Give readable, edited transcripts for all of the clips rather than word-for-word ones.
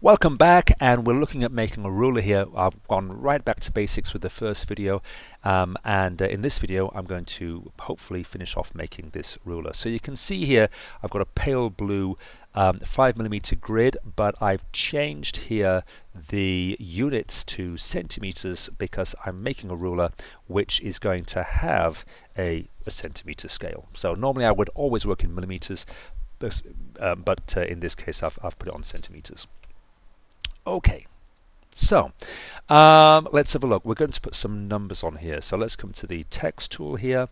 Welcome back, and we're looking at making a ruler here. I've gone right back to basics with the first video, and in this video I'm going to hopefully finish off making this ruler. So you can see here I've got a pale blue 5mm grid, but I've changed here the units to centimeters because I'm making a ruler which is going to have a centimeter scale. So normally I would always work in millimeters, but in this case I've put it on centimeters. Okay, so let's have a look. We're going to put some numbers on here. So let's come to the text tool here,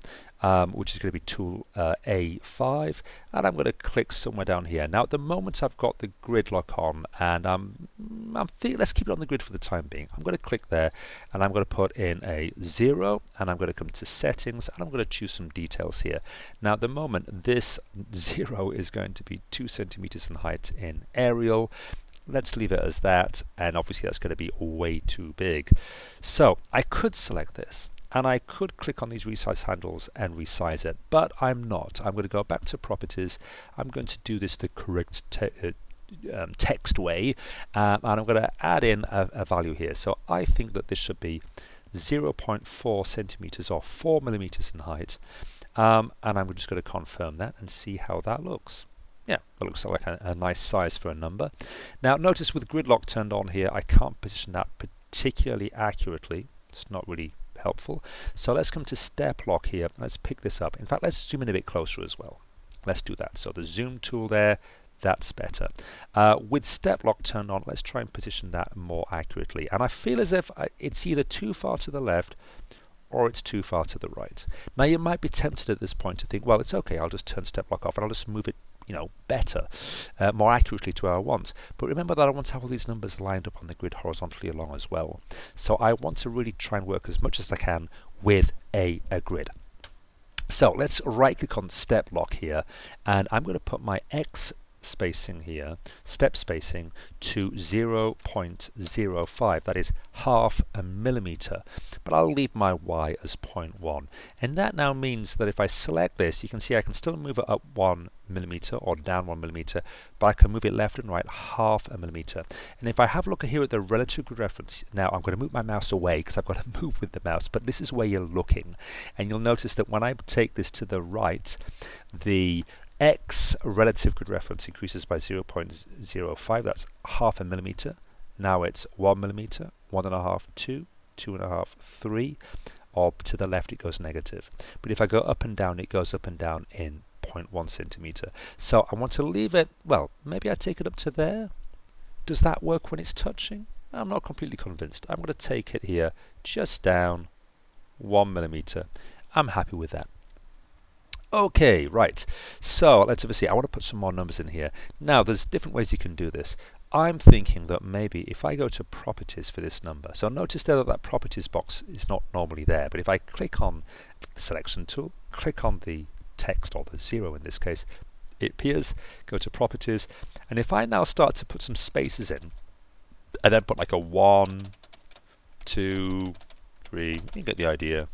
which is going to be tool A5, and I'm going to click somewhere down here. Now at the moment I've got the grid lock on, and let's keep it on the grid for the time being. I'm going to click there, and I'm going to put in a 0, and I'm going to come to settings, and I'm going to choose some details here. Now at the moment this 0 is going to be 2 centimeters in height in Arial. Let's leave it as that, and obviously that's going to be way too big. So I could select this, and I could click on these resize handles and resize it, but I'm not. I'm going to go back to properties. I'm going to do this the correct text way, and I'm going to add in a value here. So I think that this should be 0.4 centimeters or 4 millimeters in height, and I'm just going to confirm that and see how that looks. Yeah, it looks like a nice size for a number. Now notice with grid lock turned on here, I can't position that particularly accurately. It's not really helpful. So let's come to step lock here. Let's pick this up. In fact, let's zoom in a bit closer as well. Let's do that. So the zoom tool there, that's better. With step lock turned on, let's try and position that more accurately. And I feel as if it's either too far to the left or it's too far to the right. Now you might be tempted at this point to think, well, it's okay, I'll just turn step lock off and I'll just move it better, more accurately to where I want. But remember that I want to have all these numbers lined up on the grid horizontally along as well. So I want to really try and work as much as I can with a grid. So let's right click on step lock here, and I'm going to put my X spacing here, step spacing, to 0.05. that is half a millimeter, but I'll leave my Y as 0.1, and that now means that if I select this, you can see I can still move it up 1 millimeter or down 1 millimeter, but I can move it left and right half a millimeter. And if I have a look here at the relative grid reference, now I'm going to move my mouse away because I've got to move with the mouse, but this is where you're looking, and you'll notice that when I take this to the right, the X relative grid reference increases by 0.05, that's half a millimeter. Now it's 1 millimeter, 1.5, 2, 2.5, 3, or to the left it goes negative. But if I go up and down, it goes up and down in 0.1 centimeter. So I want to leave it, well, maybe I take it up to there. Does that work when it's touching? I'm not completely convinced. I'm going to take it here just down 1 millimeter. I'm happy with that. Okay, right, so let's have a see. I want to put some more numbers in here. Now there's different ways you can do this. I'm thinking that maybe if I go to properties for this number, so notice there that properties box is not normally there, but if I click on the selection tool, click on the text, or the 0 in this case, it appears, go to properties, and if I now start to put some spaces in, and then put like a 1, 2, 3, you get the idea.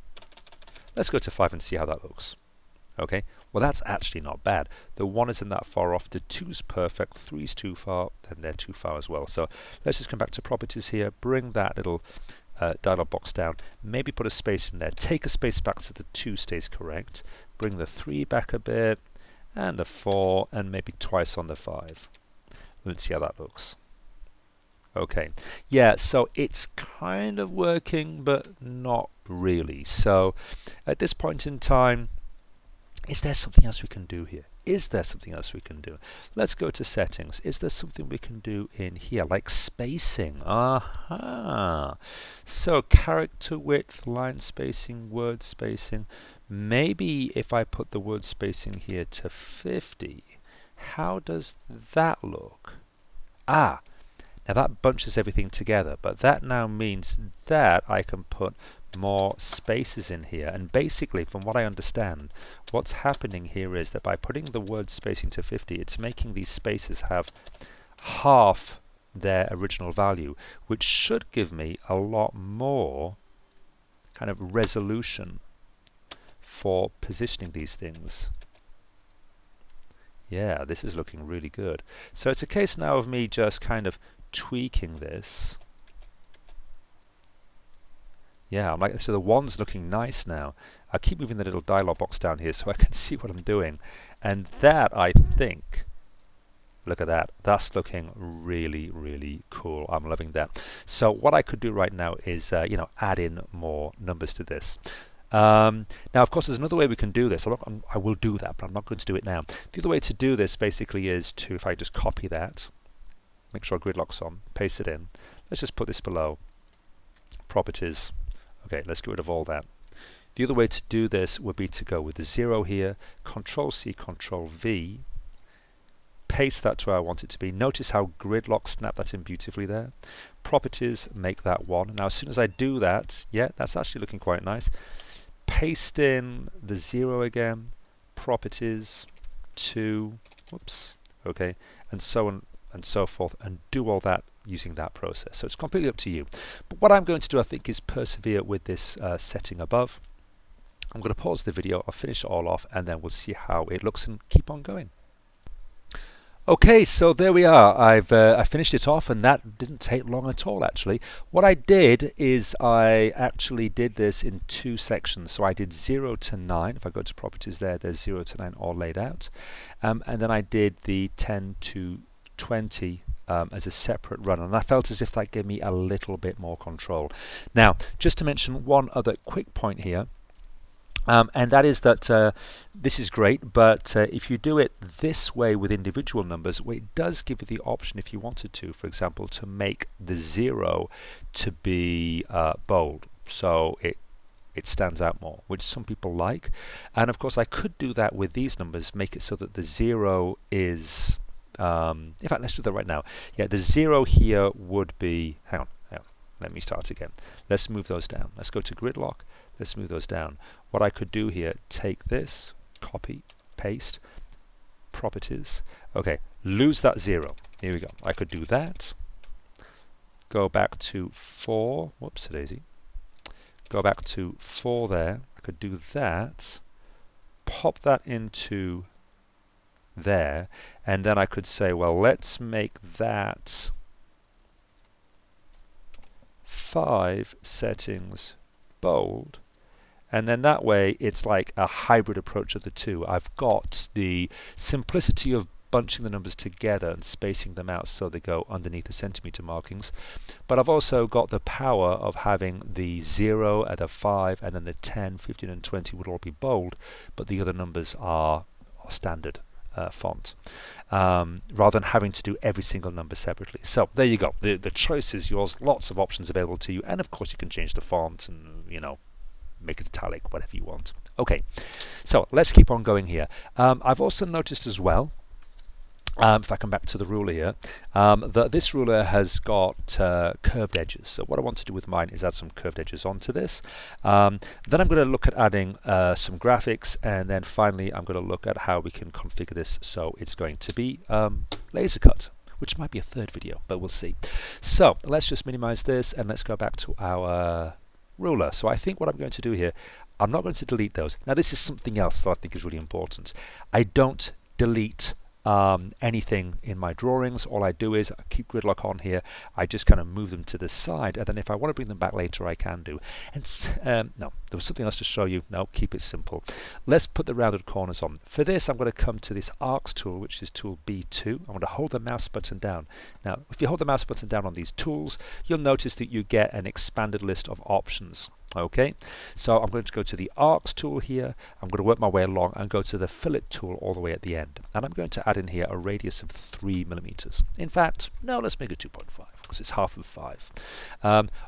Let's go to 5 and see how that looks. Okay, well that's actually not bad. The 1 isn't that far off, the 2's perfect, 3's too far, and they're too far as well. So let's just come back to properties here, bring that little dialog box down, maybe put a space in there, take a space back so the 2 stays correct, bring the 3 back a bit, and the 4, and maybe twice on the 5. Let's see how that looks. Okay, yeah, so it's kind of working, but not really. So at this point in time, is there something else we can do here? Is there something else we can do? Let's go to settings. Is there something we can do in here, like spacing? Aha! So character width, line spacing, word spacing. Maybe if I put the word spacing here to 50, how does that look? Ah! Now that bunches everything together, but that now means that I can put more spaces in here, and basically from what I understand, what's happening here is that by putting the word spacing to 50, it's making these spaces have half their original value, which should give me a lot more kind of resolution for positioning these things. Yeah, this is looking really good. So it's a case now of me just kind of tweaking this. Yeah, I'm like, so the 1's looking nice now. I keep moving the little dialog box down here so I can see what I'm doing. And that, I think, look at that. That's looking really, really cool. I'm loving that. So what I could do right now is, you know, add in more numbers to this. Now, of course, there's another way we can do this. I will do that, but I'm not going to do it now. The other way to do this basically is to, if I just copy that, make sure gridlock's on, paste it in. Let's just put this below. Properties. Okay, let's get rid of all that. The other way to do this would be to go with the 0 here, Control-C, Control-V, paste that to where I want it to be. Notice how gridlock snapped that in beautifully there. Properties, make that 1. Now, as soon as I do that, yeah, that's actually looking quite nice. Paste in the 0 again, properties, 2, whoops, okay, and so on and so forth, and do all that using that process. So it's completely up to you. But what I'm going to do, I think, is persevere with this setting above. I'm going to pause the video, I'll finish it all off, and then we'll see how it looks and keep on going. Okay, so there we are. I finished it off, and that didn't take long at all, actually. What I did is I actually did this in 2 sections. So I did 0 to 9. If I go to properties there's 0 to 9 all laid out. And then I did the 10 to 20 as a separate run, and I felt as if that gave me a little bit more control. Now, just to mention one other quick point here, and that is that this is great, but if you do it this way with individual numbers, well, it does give you the option, if you wanted to, for example, to make the 0 to be bold, so it stands out more, which some people like. And of course, I could do that with these numbers, make it so that the 0 is in fact, let's do that right now. Yeah, the 0 here would be, hang on, let me start again. Let's move those down. Let's go to gridlock. Let's move those down. What I could do here, take this, copy, paste, properties. Okay, lose that 0. Here we go. I could do that. Go back to 4. Whoops, daisy. Go back to 4 there. I could do that. Pop that into there, and then I could say, well, let's make that 5 settings bold, and then that way it's like a hybrid approach of the two. I've got the simplicity of bunching the numbers together and spacing them out so they go underneath the centimeter markings, but I've also got the power of having the 0 and the 5 and then the 10, 15 and 20 would all be bold, but the other numbers are standard font, rather than having to do every single number separately. So there you go. The choice is yours. Lots of options available to you, and of course you can change the font and, you know, make it italic, whatever you want. Okay, so let's keep on going here. I've also noticed as well, if I come back to the ruler here, that this ruler has got curved edges. So what I want to do with mine is add some curved edges onto this. Then I'm going to look at adding some graphics, and then finally I'm going to look at how we can configure this so it's going to be laser cut, which might be a third video, but we'll see. So let's just minimize this and let's go back to our ruler. So I think what I'm going to do here, I'm not going to delete those. Now this is something else that I think is really important. I don't delete anything in my drawings. All I do is I keep gridlock on here. I just kind of move them to the side, and then if I want to bring them back later, I can do. And no, there was something else to show you. No, keep it simple. Let's put the rounded corners on. For this, I'm going to come to this arcs tool, which is tool B2. I'm going to hold the mouse button down. Now, if you hold the mouse button down on these tools, you'll notice that you get an expanded list of options. Okay, so I'm going to go to the arcs tool here. I'm going to work my way along and go to the fillet tool all the way at the end, and I'm going to add in here a radius of 3 millimeters. In fact, no, let's make it 2.5 because it's half of 5.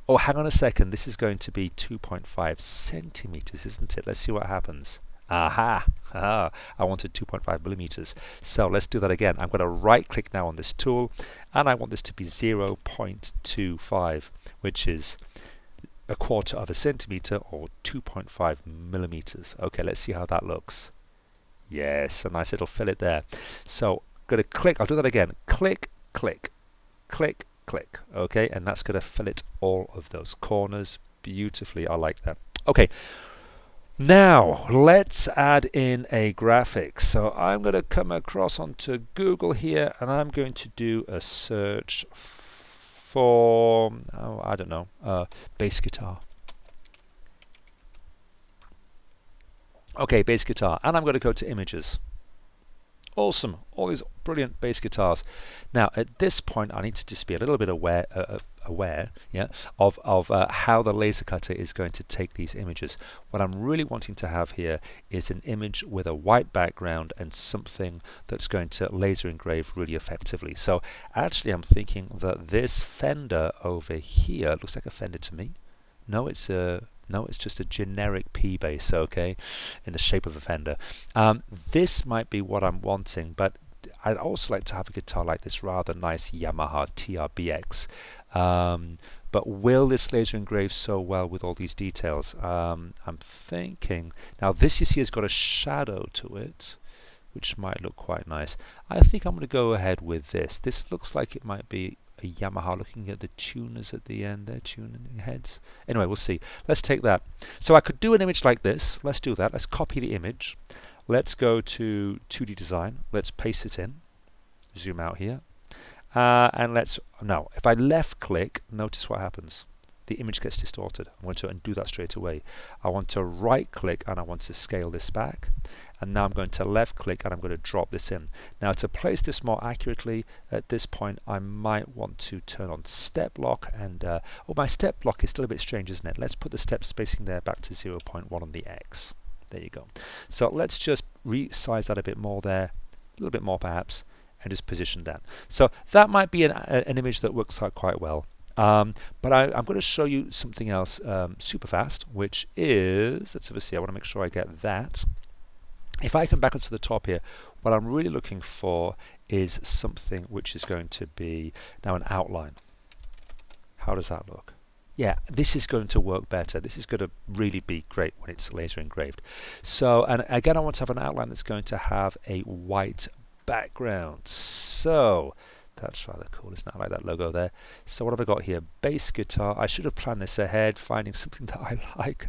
Oh, hang on a second, this is going to be 2.5 centimeters, isn't it? Let's see what happens. Aha! I wanted 2.5 millimeters. So let's do that again. I'm going to right click now on this tool, and I want this to be 0.25, which is 1/4 of a centimeter, or 2.5 millimeters. Okay, let's see how that looks. Yes, a nice little fillet there. So I'm going to click, I'll do that again. Click, click, click, click. Okay, and that's going to fillet all of those corners beautifully. I like that. Okay, now let's add in a graphic. So I'm going to come across onto Google here, and I'm going to do a search for, oh, I don't know, bass guitar. Okay, bass guitar, and I'm going to go to images. Awesome, all these brilliant bass guitars. Now at this point I need to just be a little bit aware yeah, of how the laser cutter is going to take these images. What I'm really wanting to have here is an image with a white background and something that's going to laser engrave really effectively. So actually I'm thinking that this fender over here looks like a fender to me. No, it's just a generic P bass, okay, in the shape of a fender. This might be what I'm wanting, but I'd also like to have a guitar like this rather nice Yamaha TRBX. But will this laser engrave so well with all these details? I'm thinking, now this you see has got a shadow to it, which might look quite nice. I think I'm going to go ahead with this. This looks like it might be a Yamaha, looking at the tuners at the end there, tuning heads. Anyway, we'll see. Let's take that. So I could do an image like this. Let's do that. Let's copy the image. Let's go to 2D design. Let's paste it in. Zoom out here. And let's, now, if I left click, notice what happens. The image gets distorted. I'm going to undo that straight away. I want to right click and I want to scale this back. And now I'm going to left click and I'm going to drop this in. Now to place this more accurately at this point I might want to turn on step lock, and oh, my step lock is still a bit strange, isn't it? Let's put the step spacing there back to 0.1 on the X. There you go. So let's just resize that a bit more there, a little bit more perhaps, and just position that. So that might be an image that works out quite well. But I'm going to show you something else super fast, which is, let's have a see, I want to make sure I get that. If I come back up to the top here, what I'm really looking for is something which is going to be now an outline. How does that look? Yeah, this is going to work better. This is going to really be great when it's laser engraved. So, and again, I want to have an outline that's going to have a white background. So that's rather cool, isn't it? I like that logo there. So what have I got here? Bass guitar. I should have planned this ahead, finding something that I like.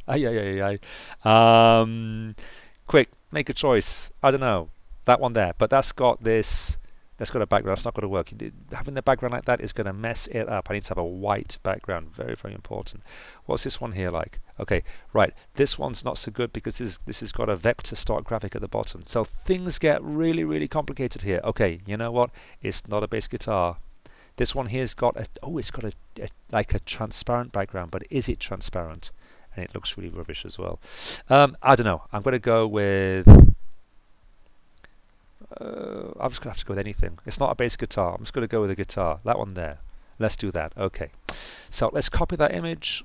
Quick, make a choice. I don't know, that one there, but that's got this, that's got a background. That's not going to work. Having the background like that is going to mess it up. I need to have a white background. Very, very important. What's this one here like? Okay, right, this one's not so good because this has got a vector stock graphic at the bottom, so things get really, really complicated here. Okay, you know what, it's not a bass guitar. This one here's got a, oh, it's got like a transparent background, but is it transparent? And it looks really rubbish as well. I don't know. I'm going to go with... I'm just going to have to go with anything. It's not a bass guitar. I'm just going to go with a guitar. That one there. Let's do that. Okay. So let's copy that image.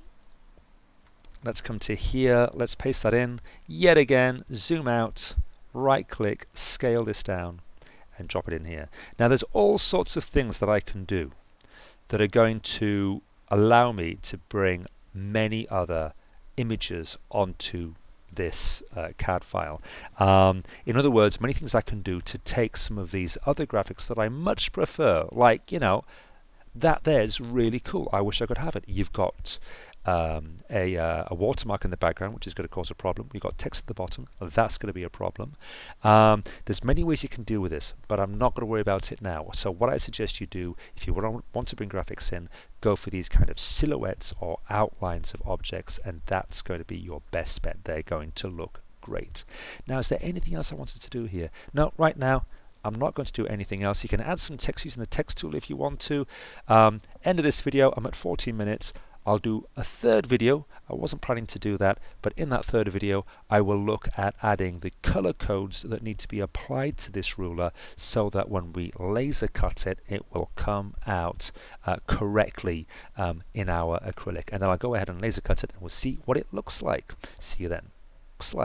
Let's come to here. Let's paste that in. Yet again, zoom out, right click, scale this down, and drop it in here. Now there's all sorts of things that I can do that are going to allow me to bring many other images onto this CAD file. In other words, many things I can do to take some of these other graphics that I much prefer, like, you know, that there's really cool. I wish I could have it. You've got a watermark in the background, which is going to cause a problem. You've got text at the bottom. That's going to be a problem. There's many ways you can deal with this, but I'm not going to worry about it now. So what I suggest you do, if you want to bring graphics in, go for these kind of silhouettes or outlines of objects, and that's going to be your best bet. They're going to look great. Now, is there anything else I wanted to do here? No, right now, I'm not going to do anything else. You can add some text using the text tool if you want to. End of this video, I'm at 14 minutes. I'll do a third video. I wasn't planning to do that, but in that third video I will look at adding the color codes that need to be applied to this ruler so that when we laser cut it, it will come out correctly in our acrylic. And then I'll go ahead and laser cut it and we'll see what it looks like. See you then. Slide.